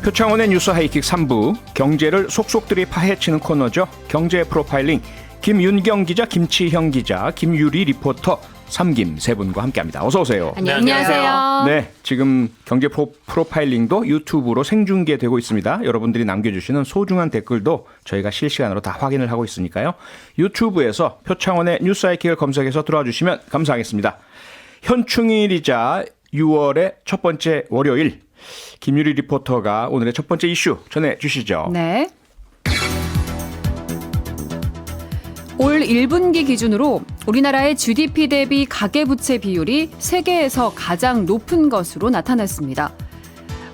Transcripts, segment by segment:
표창원의 뉴스 하이킥 3부, 경제를 속속들이 파헤치는 코너죠. 경제 프로파일링, 김윤경 기자, 김치형 기자, 김유리 리포터, 삼김 세 분과 함께합니다. 어서 오세요. 안녕하세요. 네, 지금 경제 프로파일링도 유튜브로 생중계되고 있습니다. 여러분들이 남겨주시는 소중한 댓글도 저희가 실시간으로 다 확인을 하고 있으니까요. 유튜브에서 표창원의 뉴스 하이킥을 검색해서 들어와 주시면 감사하겠습니다. 현충일이자 6월의 첫 번째 월요일, 김유리 리포터가 오늘의 첫 번째 이슈 전해주시죠. 네. 올 1분기 기준으로 우리나라의 GDP 대비 가계부채 비율이 세계에서 가장 높은 것으로 나타났습니다.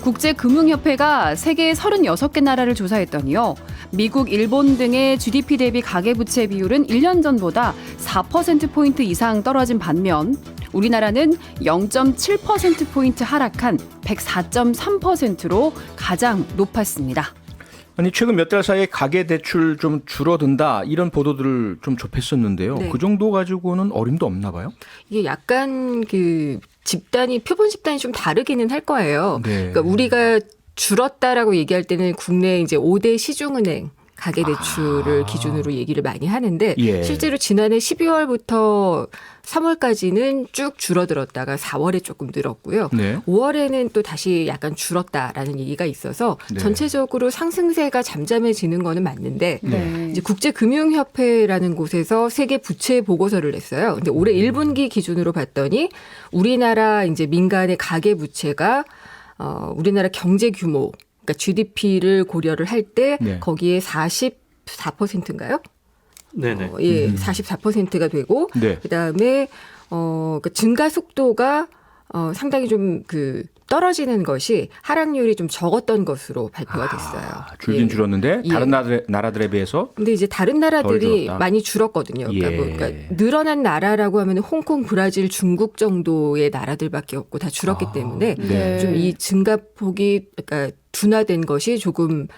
국제금융협회가 세계 36개 나라를 조사했더니요. 미국, 일본 등의 GDP 대비 가계부채 비율은 1년 전보다 4%포인트 이상 떨어진 반면 우리나라는 0.7%포인트 하락한 104.3%로 가장 높았습니다. 아니, 최근 몇 달 사이에 가계대출 좀 줄어든다 이런 보도들을 좀 접했었는데요. 네. 그 정도 가지고는 어림도 없나 봐요? 이게 약간 그 집단이 표본 집단이 좀 다르기는 할 거예요. 네. 그러니까 우리가 줄었다라고 얘기할 때는 국내 이제 5대 시중은행 가계대출을 기준으로 얘기를 많이 하는데 예. 실제로 지난해 12월부터 3월까지는 쭉 줄어들었다가 4월에 조금 늘었고요. 네. 5월에는 또 다시 약간 줄었다라는 얘기가 있어서 네. 전체적으로 상승세가 잠잠해지는 거는 맞는데 네. 이제 국제금융협회라는 곳에서 세계 부채 보고서를 냈어요. 근데 올해 1분기 기준으로 봤더니 우리나라 이제 민간의 가계 부채가 우리나라 경제 규모, 그러니까 GDP를 고려를 할 때 네. 거기에 44%인가요? 네네. 44%가 되고 네. 그다음에 그 증가 속도가 상당히 좀 그 떨어지는 것이 하락률이 좀 적었던 것으로 발표가 됐어요. 줄긴 예. 줄었는데 예. 다른 나라들에 비해서 근데 이제 다른 나라들이 줄었다. 많이 줄었거든요. 그러니까, 예. 그러니까 늘어난 나라라고 하면 홍콩, 브라질, 중국 정도의 나라들밖에 없고 다 줄었기 때문에 네. 좀 이 증가폭이 그러니까 둔화된 것이 조금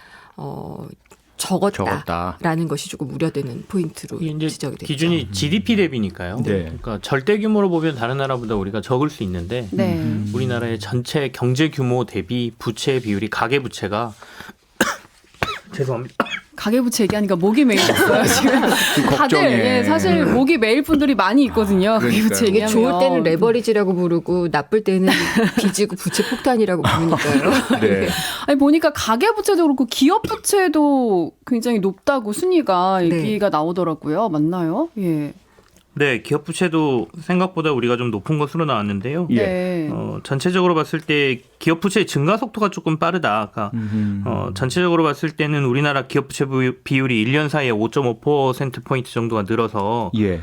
적었다라는 것이 조금 우려되는 포인트로 이게 이제 지적이 됐죠. 기준이 GDP 대비니까요. 네. 그러니까 절대 규모로 보면 다른 나라보다 우리가 적을 수 있는데 네. 우리나라의 전체 경제 규모 대비 부채 비율이 가계 부채가 죄송합니다. 가계부채 얘기하니까 목이 메이셨어요 지금. 다들 걱정해. 예, 사실 목이 메일 분들이 많이 있거든요. 그러니까요. 가계부채 이게 얘기하면. 좋을 때는 레버리지라고 부르고 나쁠 때는 빚이고 부채 폭탄이라고 부르니까요. 네. 아니 보니까 가계부채도 그렇고 기업부채도 굉장히 높다고 순위가 네. 얘기가 나오더라고요. 맞나요? 예. 네, 기업 부채도 생각보다 우리가 좀 높은 것으로 나왔는데요. 예. 네. 전체적으로 봤을 때 기업 부채 증가 속도가 조금 빠르다. 그러니까 전체적으로 봤을 때는 우리나라 기업 부채 비율이 1년 사이에 5.5%포인트 정도가 늘어서 예.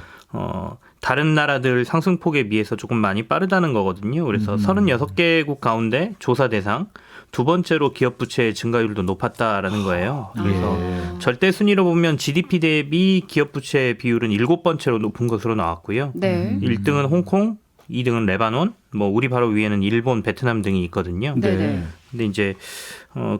다른 나라들 상승폭에 비해서 조금 많이 빠르다는 거거든요. 그래서 36개국 가운데 조사 대상 두 번째로 기업 부채 증가율도 높았다라는 거예요. 그래서 절대 순위로 보면 GDP 대비 기업 부채 비율은 7번째로 높은 것으로 나왔고요. 네. 1등은 홍콩, 2등은 레바논, 뭐 우리 바로 위에는 일본, 베트남 등이 있거든요. 네. 근데 이제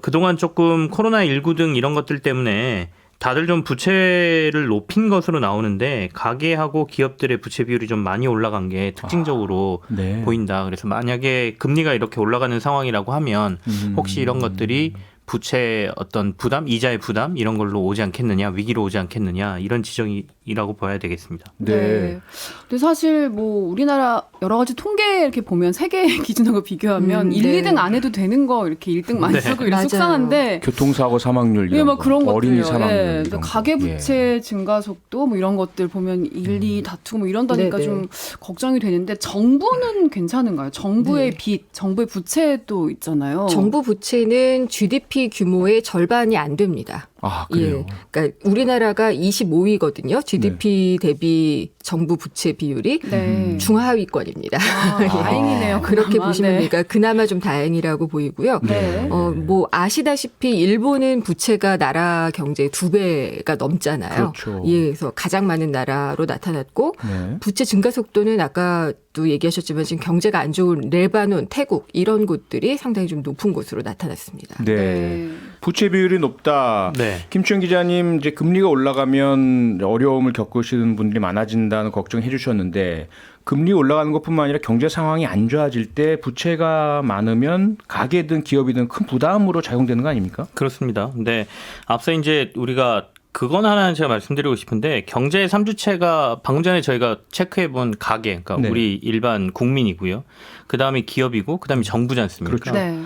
그동안 조금 코로나19 등 이런 것들 때문에 다들 좀 부채를 높인 것으로 나오는데 가계하고 기업들의 부채 비율이 좀 많이 올라간 게 특징적으로 네. 보인다. 그래서 만약에 금리가 이렇게 올라가는 상황이라고 하면 혹시 이런 것들이 부채 어떤 부담, 이자의 부담 이런 걸로 오지 않겠느냐, 위기로 오지 않겠느냐 이런 지적이라고 봐야 되겠습니다. 네. 근데 사실 뭐 우리나라 여러 가지 통계 이렇게 보면 세계 기준하고 비교하면 1, 네. 2등 안 해도 되는 거 이렇게 1등 많이 네. 쓰고 이렇게 맞아요. 속상한데 교통사고 사망률 예, 이런 막 거, 그런 것들. 어린이 사망률 이런 거. 가계부채 증가 속도 뭐 이런 것들 보면 1, 2 다투고 뭐 이런다니까 네네. 좀 걱정이 되는데 정부는 괜찮은가요? 정부의 네. 빚, 정부의 부채도 있잖아요. 정부 부채는 GDP 규모의 절반이 안 됩니다. 아, 그래요. 예. 그러니까 우리나라가 25위거든요. GDP 대비 정부 부채 비율이 네. 중하위권입니다. 아, 다행이네요. 그렇게 그나마. 보시면 네. 그러니까 그나마 좀 다행이라고 보이고요. 네. 뭐 아시다시피 일본은 부채가 나라 경제의 2배가 넘잖아요. 그렇죠. 예, 그래서 가장 많은 나라로 나타났고 네. 부채 증가 속도는 아까도 얘기하셨지만 지금 경제가 안 좋은 레바논, 태국 이런 곳들이 상당히 좀 높은 곳으로 나타났습니다. 네. 네. 부채 비율이 높다. 네. 김치영 기자님, 이제 금리가 올라가면 어려움을 겪으시는 분들이 많아진다는 걱정해 주셨는데 금리 올라가는 것뿐만 아니라 경제 상황이 안 좋아질 때 부채가 많으면 가게든 기업이든 큰 부담으로 작용되는 거 아닙니까? 그렇습니다. 근데 앞서 이제 우리가 그건 하나 제가 말씀드리고 싶은데 경제 3주체가 방금 전에 저희가 체크해 본 가게, 그러니까 네. 우리 일반 국민이고요. 그다음에 기업이고 그다음에 정부지 않습니까? 그렇죠. 네.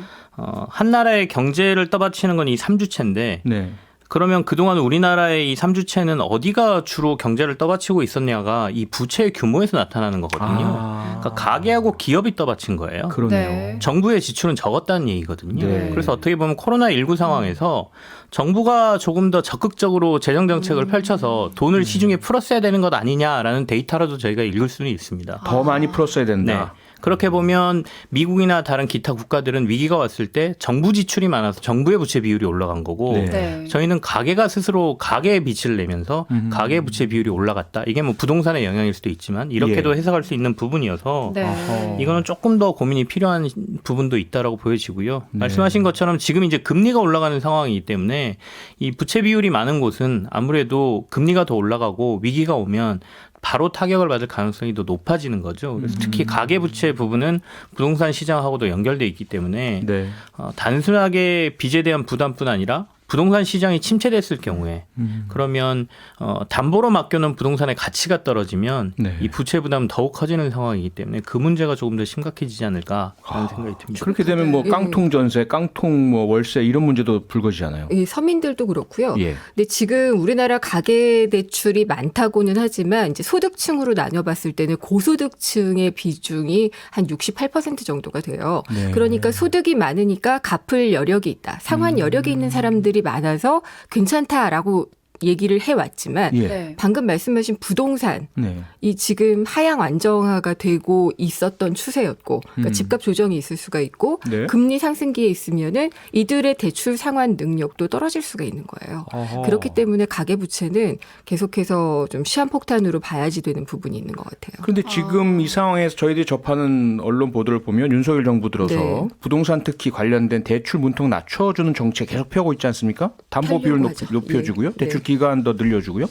한 나라의 경제를 떠받치는 건 이 3주체인데 네. 그러면 그동안 우리나라의 이 3주체는 어디가 주로 경제를 떠받치고 있었냐가 이 부채의 규모에서 나타나는 거거든요. 그러니까 가계하고 기업이 떠받친 거예요. 그러네요. 네. 정부의 지출은 적었다는 얘기거든요. 네. 그래서 어떻게 보면 코로나19 상황에서 정부가 조금 더 적극적으로 재정 정책을 펼쳐서 돈을 시중에 풀었어야 되는 것 아니냐라는 데이터라도 저희가 읽을 수는 있습니다. 더 많이 풀었어야 네. 된다. 그렇게 보면 미국이나 다른 기타 국가들은 위기가 왔을 때 정부 지출이 많아서 정부의 부채 비율이 올라간 거고 네. 네. 저희는 가계가 스스로 가계의 빚을 내면서 가계 부채 비율이 올라갔다. 이게 뭐 부동산의 영향일 수도 있지만 이렇게도 예. 해석할 수 있는 부분이어서 네. 어허. 이거는 조금 더 고민이 필요한 부분도 있다라고 보여지고요. 네. 말씀하신 것처럼 지금 이제 금리가 올라가는 상황이기 때문에 이 부채 비율이 많은 곳은 아무래도 금리가 더 올라가고 위기가 오면 바로 타격을 받을 가능성이 더 높아지는 거죠. 그래서 특히 가계부채 부분은 부동산 시장하고도 연결돼 있기 때문에 네. 단순하게 빚에 대한 부담뿐 아니라 부동산 시장이 침체됐을 경우에 그러면 담보로 맡겨놓은 부동산의 가치가 떨어지면 네. 이 부채 부담은 더욱 커지는 상황이기 때문에 그 문제가 조금 더 심각해지지 않을까라는 생각이 듭니다. 그렇게 되면 뭐 깡통 전세, 깡통 뭐 월세 이런 문제도 불거지잖아요. 이 서민들도 그렇고요. 예. 근데 지금 우리나라 가계 대출이 많다고는 하지만 이제 소득층으로 나눠봤을 때는 고소득층의 비중이 한 68% 정도가 돼요. 네. 그러니까 소득이 많으니까 갚을 여력이 있다. 상환 여력이 있는 사람들이 많아서 괜찮다라고 얘기를 해왔지만 예. 네. 방금 말씀하신 부동산 네. 이 지금 하향 안정화가 되고 있었던 추세였고 그러니까 집값 조정이 있을 수가 있고 네. 금리 상승기에 있으면은 이들의 대출 상환 능력도 떨어질 수가 있는 거예요. 어허. 그렇기 때문에 가계부채는 계속해서 좀 시한폭탄으로 봐야지 되는 부분이 있는 것 같아요. 그런데 지금 이 상황에서 저희들이 접하는 언론 보도를 보면 윤석열 정부 들어서 네. 부동산 특히 관련된 대출 문턱 낮춰주는 정책 계속 펴고 있지 않습니까? 담보 비율 하려고 하죠. 높여주고요. 예. 대출 네. 기간 더 늘려주고요.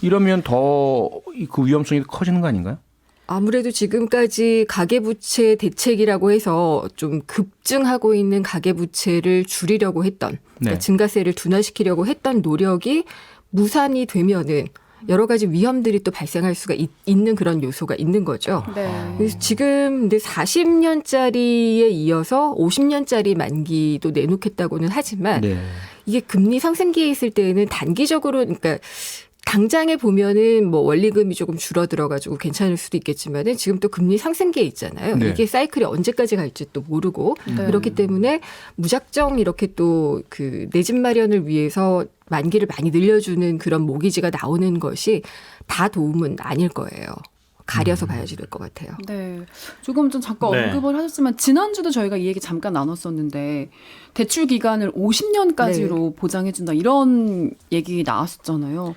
이러면 더 그 위험성이 커지는 거 아닌가요? 아무래도 지금까지 가계부채 대책이라고 해서 좀 급증하고 있는 가계부채를 줄이려고 했던 그러니까 네. 증가세를 둔화시키려고 했던 노력이 무산이 되면은 여러 가지 위험들이 또 발생할 수가 있는 그런 요소가 있는 거죠. 네. 그래서 지금 근데 40년짜리에 이어서 50년짜리 만기도 내놓겠다고는 하지만 네. 이게 금리 상승기에 있을 때는 단기적으로 그러니까 당장에 보면은 뭐 원리금이 조금 줄어들어가지고 괜찮을 수도 있겠지만은 지금 또 금리 상승기에 있잖아요. 네. 이게 사이클이 언제까지 갈지 또 모르고 네. 그렇기 때문에 무작정 이렇게 또 그 내 집 마련을 위해서 만기를 많이 늘려주는 그런 모기지가 나오는 것이 다 도움은 아닐 거예요. 가려서 봐야지 될 것 같아요. 네. 조금 좀 잠깐 네. 언급을 하셨지만 지난주도 저희가 이 얘기 잠깐 나눴었는데 대출 기간을 50년까지로 보장해준다 이런 얘기 나왔었잖아요.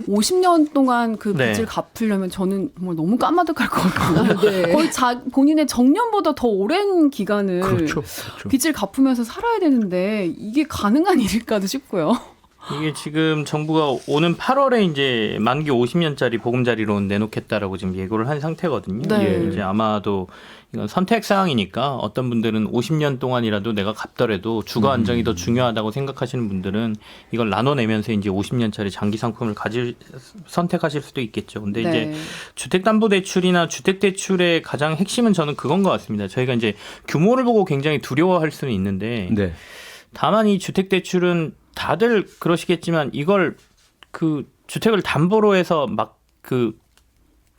50년 동안 그 네. 빚을 갚으려면 저는 정말 너무 까마득할 것 같고 네. 거의 본인의 정년보다 더 오랜 기간을 그렇죠. 그렇죠. 빚을 갚으면서 살아야 되는데 이게 가능한 일일까도 싶고요. 이게 지금 정부가 오는 8월에 이제 만기 50년짜리 보금자리론 내놓겠다라고 지금 예고를 한 상태거든요. 네. 이제 아마도 이건 선택 사항이니까 어떤 분들은 50년 동안이라도 내가 갚더라도 주거 안정이 더 중요하다고 생각하시는 분들은 이걸 나눠내면서 이제 50년짜리 장기 상품을 선택하실 수도 있겠죠. 근데 이제 네. 주택담보대출이나 주택대출의 가장 핵심은 저는 그건 것 같습니다. 저희가 이제 규모를 보고 굉장히 두려워할 수는 있는데 네. 다만 이 주택대출은 다들 그러시겠지만 이걸 그 주택을 담보로 해서 막 그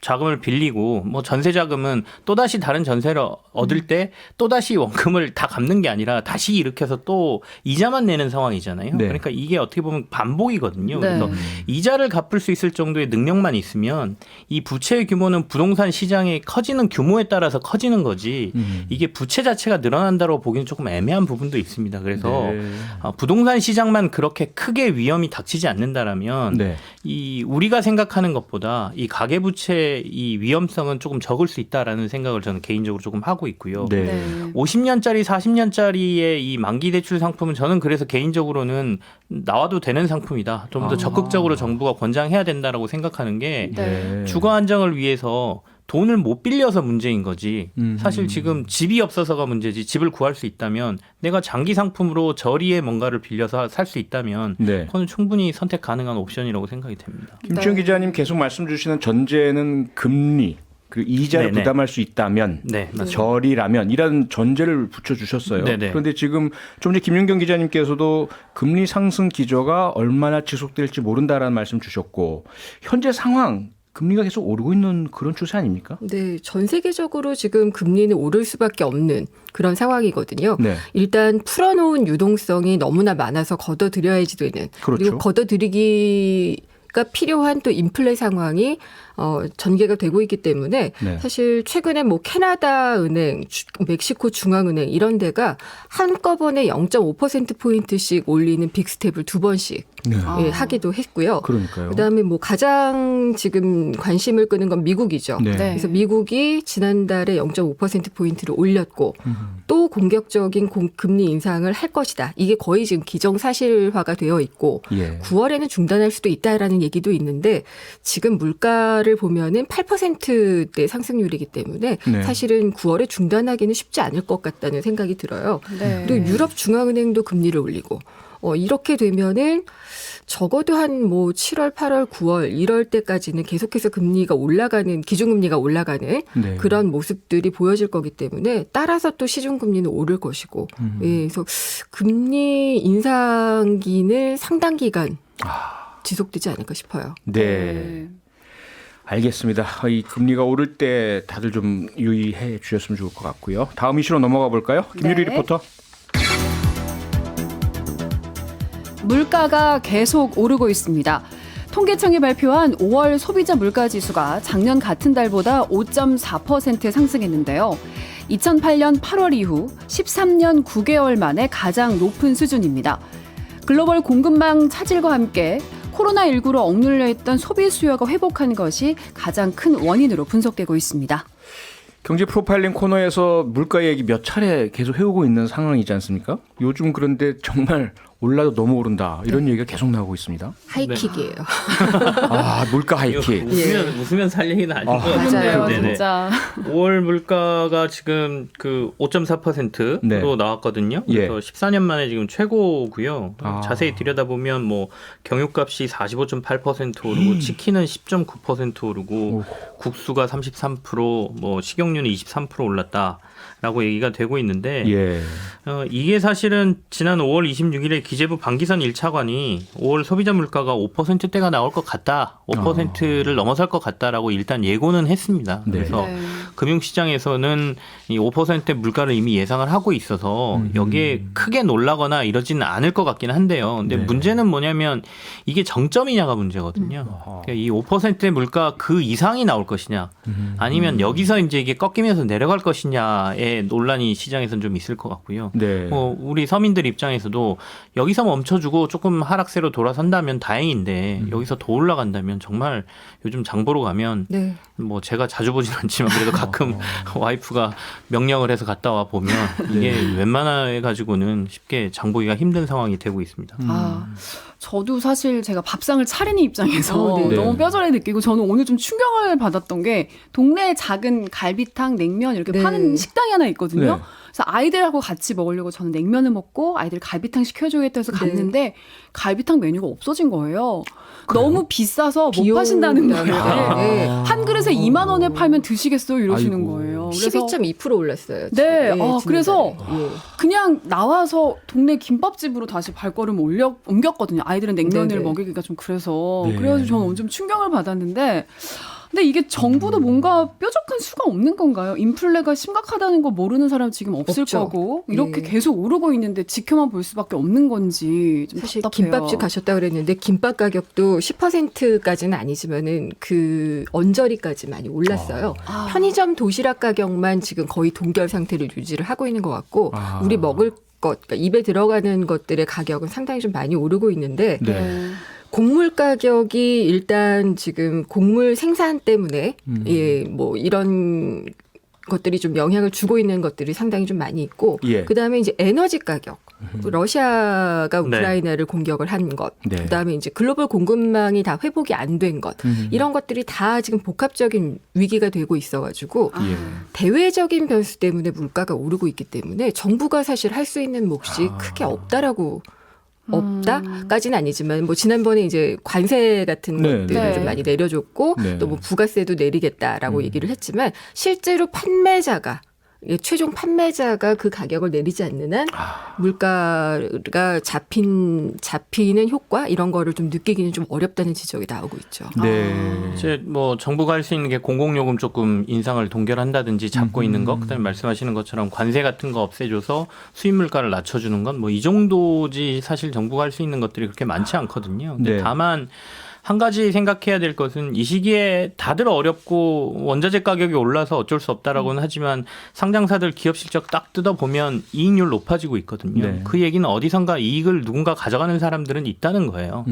자금을 빌리고 뭐 전세 자금은 또다시 다른 전세를 얻을 때 또다시 원금을 다 갚는 게 아니라 다시 일으켜서 또 이자만 내는 상황이잖아요. 네. 그러니까 이게 어떻게 보면 반복이거든요. 네. 그래서 이자를 갚을 수 있을 정도의 능력만 있으면 이 부채의 규모는 부동산 시장이 커지는 규모에 따라서 커지는 거지 이게 부채 자체가 늘어난다고 보기는 조금 애매한 부분도 있습니다. 그래서 네. 부동산 시장만 그렇게 크게 위험이 닥치지 않는다라면 네. 이 우리가 생각하는 것보다 이 가계부채 이 위험성은 조금 적을 수 있다라는 생각을 저는 개인적으로 조금 하고 있고요. 네. 네. 50년짜리, 40년짜리의 이 만기 대출 상품은 저는 그래서 개인적으로는 나와도 되는 상품이다. 좀 더 적극적으로 정부가 권장해야 된다라고 생각하는 게 네. 주거 안정을 위해서 돈을 못 빌려서 문제인 거지. 사실 지금 집이 없어서가 문제지. 집을 구할 수 있다면 내가 장기 상품으로 저리에 뭔가를 빌려서 살 수 있다면 네. 그건 충분히 선택 가능한 옵션이라고 생각이 됩니다. 김치영 네. 기자님 계속 말씀 주시는 전제는 금리 그리고 이자를 네네. 부담할 수 있다면 네, 맞습니다. 저리라면 이런 전제를 붙여주셨어요. 네네. 그런데 지금 좀 전에 김윤경 기자님께서도 금리 상승 기조가 얼마나 지속될지 모른다라는 말씀 주셨고 현재 상황 금리가 계속 오르고 있는 그런 추세 아닙니까? 네, 전 세계적으로 지금 금리는 오를 수밖에 없는 그런 상황이거든요. 네. 일단 풀어놓은 유동성이 너무나 많아서 걷어들여야지 되는. 그렇죠. 그리고 걷어들이기가 필요한 또 인플레 상황이 전개가 되고 있기 때문에 네. 사실 최근에 뭐 캐나다 은행, 멕시코 중앙은행 이런 데가 한꺼번에 0.5%포인트씩 올리는 빅스텝을 2번씩 네. 예, 하기도 했고요. 그러니까요. 그다음에 뭐 가장 지금 관심을 끄는 건 미국이죠. 네. 네. 그래서 미국이 지난달에 0.5%포인트를 올렸고 또 공격적인 금리 인상을 할 것이다. 이게 거의 지금 기정사실화가 되어 있고 예. 9월에는 중단할 수도 있다라는 얘기도 있는데 지금 물가를 보면은 8%대 상승률이기 때문에 네. 사실은 9월에 중단하기는 쉽지 않을 것 같다는 생각이 들어요. 네. 그리고 유럽 중앙은행도 금리를 올리고 이렇게 되면은 적어도 한 뭐 7월, 8월, 9월 이럴 때까지는 계속해서 금리가 올라가는 기준금리가 올라가는 네. 그런 모습들이 보여질 거기 때문에 따라서 또 시중금리는 오를 것이고 예, 그래서 금리 인상기는 상당 기간 지속되지 않을까 싶어요. 네. 알겠습니다. 이 금리가 오를 때 다들 좀 유의해 주셨으면 좋을 것 같고요. 다음 이슈로 넘어가 볼까요? 김유리 네. 리포터. 물가가 계속 오르고 있습니다. 통계청이 발표한 5월 소비자 물가지수가 작년 같은 달보다 5.4% 상승했는데요. 2008년 8월 이후 13년 9개월 만에 가장 높은 수준입니다. 글로벌 공급망 차질과 함께 코로나19로 억눌려 있던 소비 수요가 회복한 것이 가장 큰 원인으로 분석되고 있습니다. 경제 프로파일링 코너에서 물가 얘기 몇 차례 계속 해오고 있는 상황이지 않습니까? 요즘 그런데 정말 올라도 너무 오른다 이런 얘기가 계속 나오고 있습니다. 하이킥이에요. 아 물가 하이킥. 웃으면 살 얘기는 아닌 것 맞아요. 그런데요, 네네. 진짜. 5월 물가가 지금 그 5.4%로 네. 나왔거든요. 예. 그래서 14년 만에 지금 최고고요. 아. 자세히 들여다보면 뭐 경유값이 45.8% 오르고 치킨은 10.9% 오르고 국수가 33%, 뭐 식용유는 23% 올랐다라고 얘기가 되고 있는데 예. 이게 사실은 지난 5월 26일에 기재부 방기선 1차관이 5월 소비자 물가가 5%대가 나올 것 같다. 5%를 넘어설 것 같다라고 일단 예고는 했습니다. 네. 그래서 네. 금융시장에서는 이 5%의 물가를 이미 예상을 하고 있어서 여기에 크게 놀라거나 이러지는 않을 것 같긴 한데요. 근데 네. 문제는 뭐냐면 이게 정점이냐가 문제거든요. 그러니까 이 5%의 물가 그 이상이 나올 것이냐 아니면 여기서 이제 이게 꺾이면서 내려갈 것이냐의 논란이 시장에서는 좀 있을 것 같고요. 네. 우리 서민들 입장에서도 여기서 멈춰주고 조금 하락세로 돌아선다면 다행인데 여기서 더 올라간다면 정말 요즘 장 보러 가면 네. 뭐 제가 자주 보진 않지만 그래도 가끔 와이프가 명령을 해서 갔다 와 보면 이게 웬만해 가지고는 쉽게 장 보기가 힘든 상황이 되고 있습니다. 아, 저도 사실 제가 밥상을 차리는 입장에서 네. 너무 뼈저리 느끼고 저는 오늘 좀 충격을 받았던 게 동네에 작은 갈비탕, 냉면 이렇게 네. 파는 식당이 하나 있거든요. 네. 그래서 아이들하고 같이 먹으려고 저는 냉면을 먹고 아이들 갈비탕 시켜줘야겠다 해서 갔는데 갈비탕 메뉴가 없어진 거예요. 너무 비싸서 못 파신다는 거예요. 아. 네. 한 그릇에 2만 원에 팔면 드시겠어요? 이러시는 아이고. 거예요. 그래서 12.2% 올랐어요. 네, 지금. 그래서 예. 그냥 나와서 동네 김밥집으로 다시 발걸음을 옮겼거든요. 아이들은 냉면을 네네. 먹이기가 좀 그래서. 네. 그래가지고 저는 오늘 좀 충격을 받았는데 근데 이게 정부도 뭔가 뾰족한 수가 없는 건가요? 인플레가 심각하다는 거 모르는 사람 지금 없을 없죠. 거고 이렇게 예. 계속 오르고 있는데 지켜만 볼 수밖에 없는 건지 좀 사실 답답해요. 김밥집 가셨다 그랬는데 김밥 가격도 10%까지는 아니지만은 그 언저리까지 많이 올랐어요. 아. 편의점 도시락 가격만 지금 거의 동결 상태를 유지를 하고 있는 것 같고 아. 우리 먹을 것, 그러니까 입에 들어가는 것들의 가격은 상당히 좀 많이 오르고 있는데 네. 곡물 가격이 일단 지금 곡물 생산 때문에 예, 뭐 이런 것들이 좀 영향을 주고 있는 것들이 상당히 좀 많이 있고 예. 그다음에 이제 에너지 가격 러시아가 우크라이나를 공격을 한 것, 네. 그다음에 이제 글로벌 공급망이 다 회복이 안 된 것, 이런 것들이 다 지금 복합적인 위기가 되고 있어가지고 예. 대외적인 변수 때문에 물가가 오르고 있기 때문에 정부가 사실 할 수 있는 몫이 크게 없다라고. 없다까지는 아니지만 뭐 지난번에 이제 관세 같은 네, 것들을 네. 좀 많이 내려줬고 네. 또 뭐 부가세도 내리겠다라고 얘기를 했지만 실제로 판매자가 최종 판매자가 그 가격을 내리지 않는 한 물가가 잡히는 효과 이런 거를 좀 느끼기는 좀 어렵다는 지적이 나오고 있죠. 네. 이제 뭐 정부가 할 수 있는 게 공공요금 조금 인상을 동결한다든지 잡고 있는 것, 그다음에 말씀하시는 것처럼 관세 같은 거 없애줘서 수입 물가를 낮춰주는 건 뭐 이 정도지 사실 정부가 할 수 있는 것들이 그렇게 많지 않거든요. 근데 네. 다만 한 가지 생각해야 될 것은 이 시기에 다들 어렵고 원자재 가격이 올라서 어쩔 수 없다라고는 하지만 상장사들 기업 실적 딱 뜯어보면 이익률 높아지고 있거든요. 네. 그 얘기는 어디선가 이익을 누군가 가져가는 사람들은 있다는 거예요.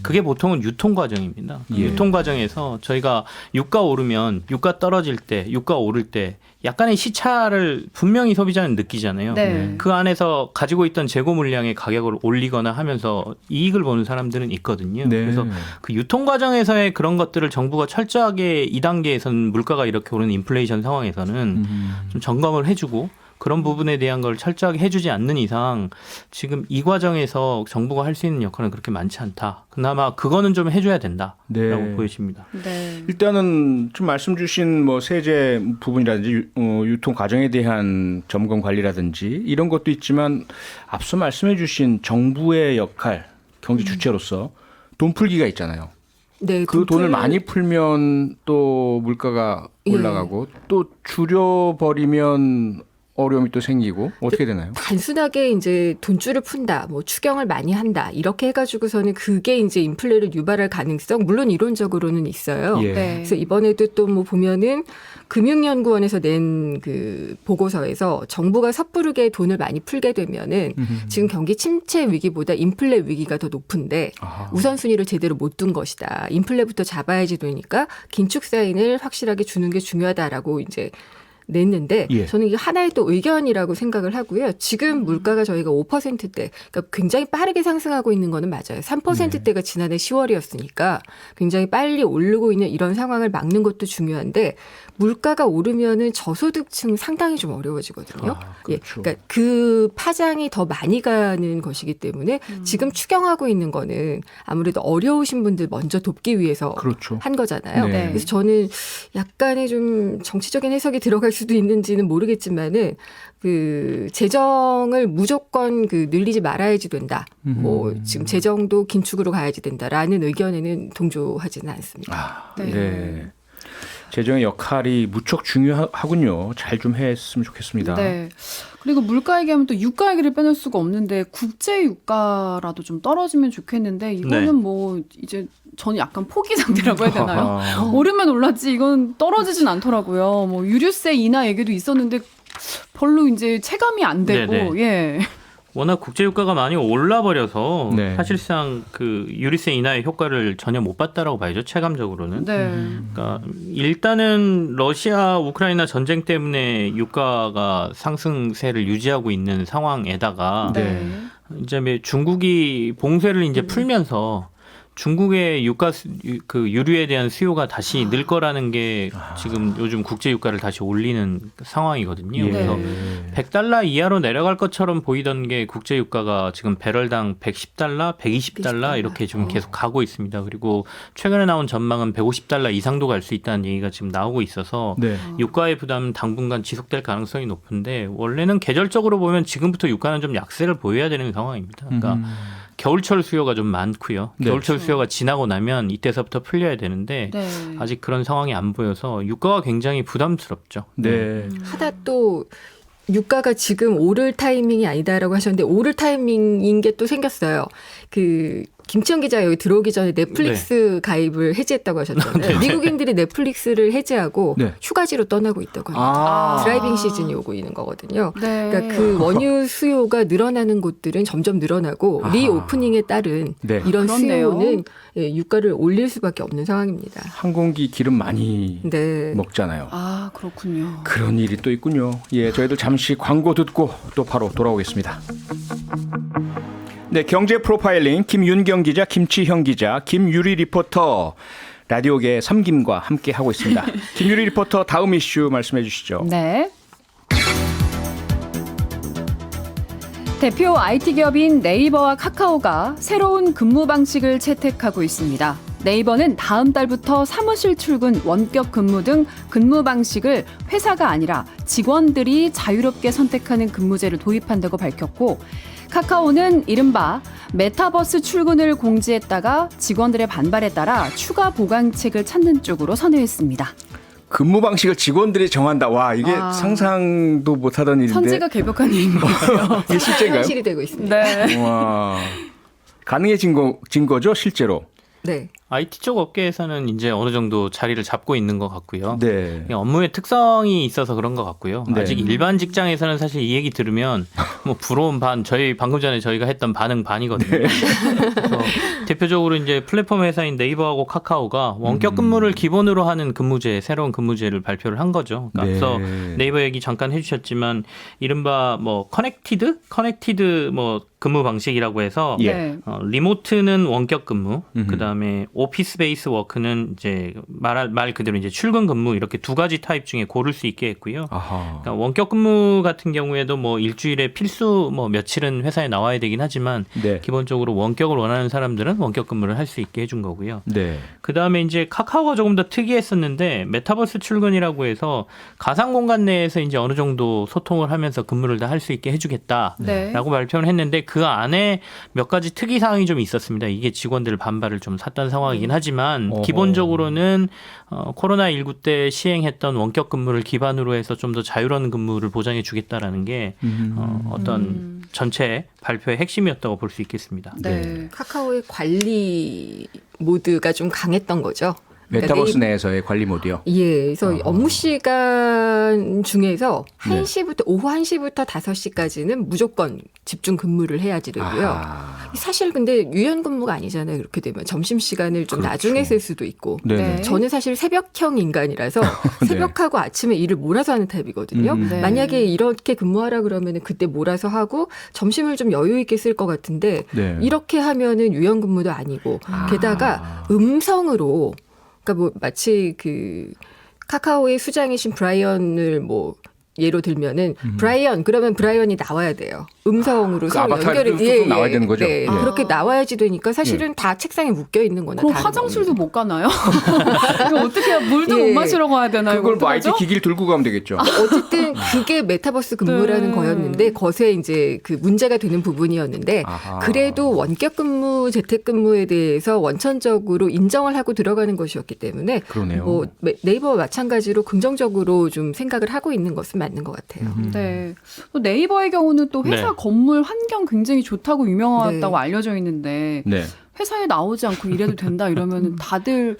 그게 보통은 유통 과정입니다. 예. 유통 과정에서 저희가 유가 오르면 유가 떨어질 때, 유가 오를 때 약간의 시차를 분명히 소비자는 느끼잖아요. 네. 그 안에서 가지고 있던 재고 물량의 가격을 올리거나 하면서 이익을 보는 사람들은 있거든요. 네. 그래서 그 유통 과정에서의 그런 것들을 정부가 철저하게 2단계에서는 물가가 이렇게 오르는 인플레이션 상황에서는 좀 점검을 해주고 그런 부분에 대한 걸 철저하게 해주지 않는 이상 지금 이 과정에서 정부가 할 수 있는 역할은 그렇게 많지 않다. 그나마 그거는 좀 해줘야 된다라고 네. 보여집니다. 네. 일단은 좀 말씀 주신 뭐 세제 부분이라든지 유통 과정에 대한 점검 관리라든지 이런 것도 있지만 앞서 말씀해 주신 정부의 역할, 경제 주체로서 돈 풀기가 있잖아요. 네, 그 돈을 많이 풀면 또 물가가 올라가고 또 줄여버리면 어려움이 또 생기고 어떻게 되나요? 단순하게 이제 돈줄을 푼다, 뭐 추경을 많이 한다 이렇게 해가지고서는 그게 이제 인플레를 유발할 가능성 물론 이론적으로는 있어요. 예. 네. 그래서 이번에도 또 뭐 보면은 금융연구원에서 낸 그 보고서에서 정부가 섣부르게 돈을 많이 풀게 되면은 지금 경기 침체 위기보다 인플레 위기가 더 높은데 아하. 우선순위를 제대로 못 둔 것이다. 인플레부터 잡아야지 되니까 긴축 사인을 확실하게 주는 게 중요하다라고 이제 냈는데 예. 저는 이게 하나의 또 의견이라고 생각을 하고요. 지금 물가가 저희가 5%대 그러니까 굉장히 빠르게 상승하고 있는 거는 맞아요. 3%대가 지난해 10월이었으니까 굉장히 빨리 오르고 있는 이런 상황을 막는 것도 중요한데 물가가 오르면은 저소득층 상당히 좀 어려워지거든요. 아, 예, 그렇죠. 그러니까 그 파장이 더 많이 가는 것이기 때문에 지금 추경하고 있는 거는 아무래도 어려우신 분들 먼저 돕기 위해서 그렇죠. 한 거잖아요. 네. 그래서 저는 약간의 좀 정치적인 해석이 들어갈 수도 있는지는 모르겠지만은 그 재정을 무조건 그 늘리지 말아야지 된다. 뭐 지금 재정도 긴축으로 가야지 된다라는 의견에는 동조하지는 않습니다. 아, 네. 네. 재정의 역할이 무척 중요하군요. 잘 좀 했으면 좋겠습니다. 네. 그리고 물가 얘기하면 또 유가 얘기를 빼놓을 수가 없는데 국제 유가라도 좀 떨어지면 좋겠는데 이거는 네. 뭐 이제 저는 약간 포기 상태라고 해야 되나요? 아하. 오르면 올랐지 이건 떨어지진 않더라고요. 뭐 유류세 인하 얘기도 있었는데 별로 이제 체감이 안 되고 네네. 예. 워낙 국제유가가 많이 올라버려서 네. 사실상 그 유류세 인하의 효과를 전혀 못 봤다라고 봐야죠. 체감적으로는. 네. 그러니까 일단은 러시아 우크라이나 전쟁 때문에 유가가 상승세를 유지하고 있는 상황에다가 네. 이제 중국이 봉쇄를 이제 풀면서 중국의 그 유류에 대한 수요가 다시 늘 거라는 게 지금 요즘 국제 유가를 다시 올리는 상황이거든요. 예. 그래서 네. 100달러 이하로 내려갈 것처럼 보이던 게 국제 유가가 지금 배럴당 110달러, 120달러 이렇게 지금 계속 가고 있습니다. 그리고 최근에 나온 전망은 150달러 이상도 갈 수 있다는 얘기가 지금 나오고 있어서 네. 유가의 부담은 당분간 지속될 가능성이 높은데 원래는 계절적으로 보면 지금부터 유가는 좀 약세를 보여야 되는 상황입니다. 그러니까 겨울철 수요가 좀 많고요. 네. 겨울철 수요가 지나고 나면 이때서부터 풀려야 되는데 네. 아직 그런 상황이 안 보여서 유가가 굉장히 부담스럽죠. 네. 하다 또 유가가 지금 오를 타이밍이 아니다라고 하셨는데 오를 타이밍인 게 또 생겼어요. 그 김치현 기자 여기 들어오기 전에 넷플릭스 가입을 해지했다고 하셨잖아요. 미국인들이 넷플릭스를 해지하고 네. 휴가지로 떠나고 있다고 합니다. 드라이빙 시즌이 오고 있는 거거든요. 네. 그러니까 그 원유 수요가 늘어나는 곳들은 점점 늘어나고 리오프닝에 따른 네. 이런 그렇네요. 수요는 유가를 올릴 수밖에 없는 상황입니다. 항공기 기름 많이 네. 먹잖아요. 아, 그렇군요. 그런 일이 또 있군요. 예, 저희들 잠시 광고 듣고 또 바로 돌아오겠습니다. 네, 경제 프로파일링 김윤경 기자, 김치형 기자, 김유리 리포터, 라디오계 삼김과 함께 하고 있습니다. 김유리 리포터 다음 이슈 말씀해 주시죠. 네. 대표 IT 기업인 네이버와 카카오가 새로운 근무 방식을 채택하고 있습니다. 네이버는 다음 달부터 사무실 출근, 원격 근무 등 근무 방식을 회사가 아니라 직원들이 자유롭게 선택하는 근무제를 도입한다고 밝혔고, 카카오는 이른바 메타버스 출근을 공지했다가 직원들의 반발에 따라 추가 보강책을 찾는 쪽으로 선회했습니다. 근무 방식을 직원들이 정한다. 와, 이게 상상도 못하던 일인데. 선지가 개벽한 일인 거예요. 이게 실제인가요? 현실이 되고 있습니다. 네. 와, 가능해진 거죠, 실제로? 네. IT 쪽 업계에서는 이제 어느 정도 자리를 잡고 있는 것 같고요. 네. 업무의 특성이 있어서 그런 것 같고요. 네. 아직 일반 직장에서는 사실 이 얘기 들으면 뭐 부러운 반, 방금 전에 저희가 했던 반응 반이거든요. 그래서 대표적으로 이제 플랫폼 회사인 네이버하고 카카오가 원격 근무를 기본으로 하는 새로운 근무제를 발표를 한 거죠. 그러니까 앞서 네이버 얘기 잠깐 해주셨지만 이른바 뭐 커넥티드 뭐 근무 방식이라고 해서 네. 리모트는 원격 근무, 그다음에 오피스 베이스 워크는 이제 말 그대로 이제 출근 근무 이렇게 두 가지 타입 중에 고를 수 있게 했고요. 아하. 그러니까 원격 근무 같은 경우에도 뭐 일주일에 필수 뭐 며칠은 회사에 나와야 되긴 하지만 네. 기본적으로 원격을 원하는 사람들은 원격 근무를 할 수 있게 해준 거고요. 네. 그다음에 이제 카카오가 조금 더 특이했었는데 메타버스 출근이라고 해서 가상 공간 내에서 이제 어느 정도 소통을 하면서 근무를 다 할 수 있게 해주겠다라고 네. 발표를 했는데 그 안에 몇 가지 특이 사항이 좀 있었습니다. 이게 직원들 반발을 좀 샀던 상황이긴 하지만 기본적으로는 코로나19 때 시행했던 원격 근무를 기반으로 해서 좀 더 자유로운 근무를 보장해 주겠다라는 게 어떤 전체 발표의 핵심이었다고 볼 수 있겠습니다. 네. 카카오의 관리 모드가 좀 강했던 거죠. 메타버스 내에서의 관리 모드요. 예, 그래서 업무 시간 중에서 네. 오후 1시부터 5시까지는 무조건 집중 근무를 해야지 되고요. 아하. 사실 근데 유연 근무가 아니잖아요. 그렇게 되면 점심 시간을 좀 그렇죠. 나중에 쓸 수도 있고. 네네. 네. 저는 사실 새벽형 인간이라서 새벽하고 아침에 일을 몰아서 하는 타입이거든요. 네. 만약에 이렇게 근무하라 그러면 그때 몰아서 하고 점심을 좀 여유 있게 쓸 것 같은데 네. 이렇게 하면은 유연 근무도 아니고 게다가 음성으로 그러니까 뭐 마치 그 카카오의 수장이신 브라이언을 뭐 예로 들면은 브라이언 그러면 브라이언이 나와야 돼요. 음성으로 그 서로 아바타를 연결이 뚝뚝 나와야 되는 거죠? 네. 예. 그렇게 나와야지 되니까 사실은 다 책상에 묶여 있는 거나 그럼 다른 화장실도 거는. 못 가나요? 이거 어떻게 해요? 물도 예. 못 마시러 가야 되나요? 그걸 이거 뭐 IT 어떡하죠? 기기를 들고 가면 되겠죠. 어쨌든 그게 메타버스 근무라는 네. 거였는데 것에 이제 그 문제가 되는 부분이었는데 아하. 그래도 원격 근무, 재택 근무에 대해서 원천적으로 인정을 하고 들어가는 것이었기 때문에 그러네요. 뭐 네이버와 마찬가지로 긍정적으로 좀 생각을 하고 있는 것은 맞는 것 같아요. 네. 또 네이버의 경우는 또 회사 네. 건물 환경 굉장히 좋다고 유명하다고 네. 알려져 있는데 네. 회사에 나오지 않고 일해도 된다 이러면은 다들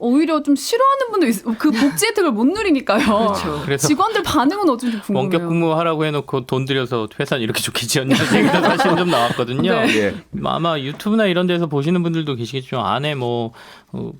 오히려 좀 싫어하는 분도 있어요. 그 복지 혜택을 못 누리니까요. 그렇죠. 그래서 직원들 반응은 어쩐지 궁금해요. 원격 근무하라고 해놓고 돈 들여서 회사는 이렇게 좋게 지었냐는 얘기도 사실 좀 나왔거든요. 네. 예. 아마 유튜브나 이런 데서 보시는 분들도 계시겠지만 안에 뭐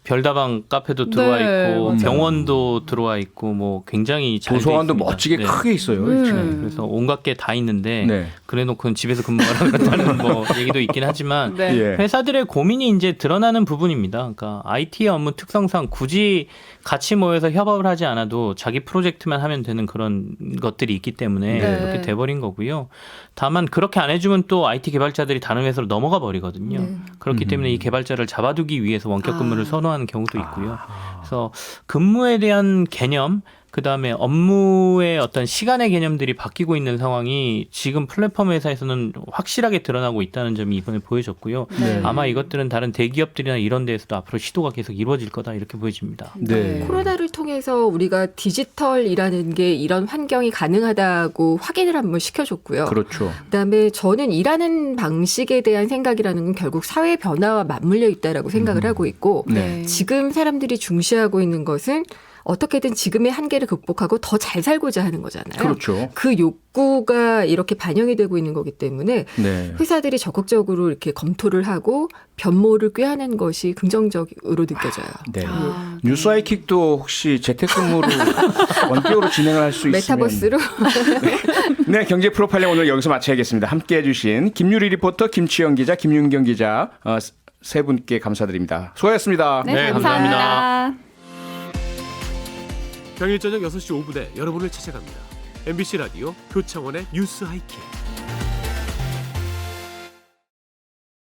별다방 카페도 들어와 네, 있고 맞아요. 병원도 들어와 있고 뭐 굉장히 잘 돼 도서관도 있습니다. 멋지게 네. 크게 있어요. 네. 지금. 그래서 온갖 게 다 있는데 네. 그래놓고는 집에서 근무하라 그랬다는 뭐 얘기도 있긴 하지만 네. 예. 회사들의 고민이 이제 드러나는 부분입니다. 그러니까 IT 업무 특성상 굳이 같이 모여서 협업을 하지 않아도 자기 프로젝트만 하면 되는 그런 것들이 있기 때문에 네. 그렇게 돼버린 거고요. 다만 그렇게 안 해주면 또 IT 개발자들이 다른 회사로 넘어가 버리거든요. 네. 그렇기 때문에 이 개발자를 잡아두기 위해서 원격 근무를 선호하는 경우도 있고요. 아. 그래서 근무에 대한 개념 그다음에 업무의 어떤 시간의 개념들이 바뀌고 있는 상황이 지금 플랫폼 회사에서는 확실하게 드러나고 있다는 점이 이번에 보여졌고요. 네. 아마 이것들은 다른 대기업들이나 이런 데에서도 앞으로 시도가 계속 이루어질 거다 이렇게 보여집니다. 네. 코로나를 통해서 우리가 디지털이라는 게 이런 환경이 가능하다고 확인을 한번 시켜줬고요. 그렇죠. 그다음에 저는 일하는 방식에 대한 생각이라는 건 결국 사회 변화와 맞물려 있다라고 생각을 하고 있고 네. 지금 사람들이 중시하고 있는 것은 어떻게든 지금의 한계를 극복하고 더 잘 살고자 하는 거잖아요. 그렇죠. 그 욕구가 이렇게 반영이 되고 있는 거기 때문에 네. 회사들이 적극적으로 이렇게 검토를 하고 변모를 꾀하는 것이 긍정적으로 느껴져요. 네. 아, 뉴스아이킥도 혹시 재택근무로 원격으로 진행을 할 수 있으면 메타버스로 네, 경제 프로파일링 오늘 여기서 마쳐야겠습니다. 함께해 주신 김유리 리포터, 김치영 기자, 김윤경 기자 세 분께 감사드립니다. 수고하셨습니다. 네, 네, 감사합니다. 감사합니다. 평일 저녁 6시 5분에 여러분을 찾아갑니다. MBC 라디오 표창원의 뉴스 하이킥.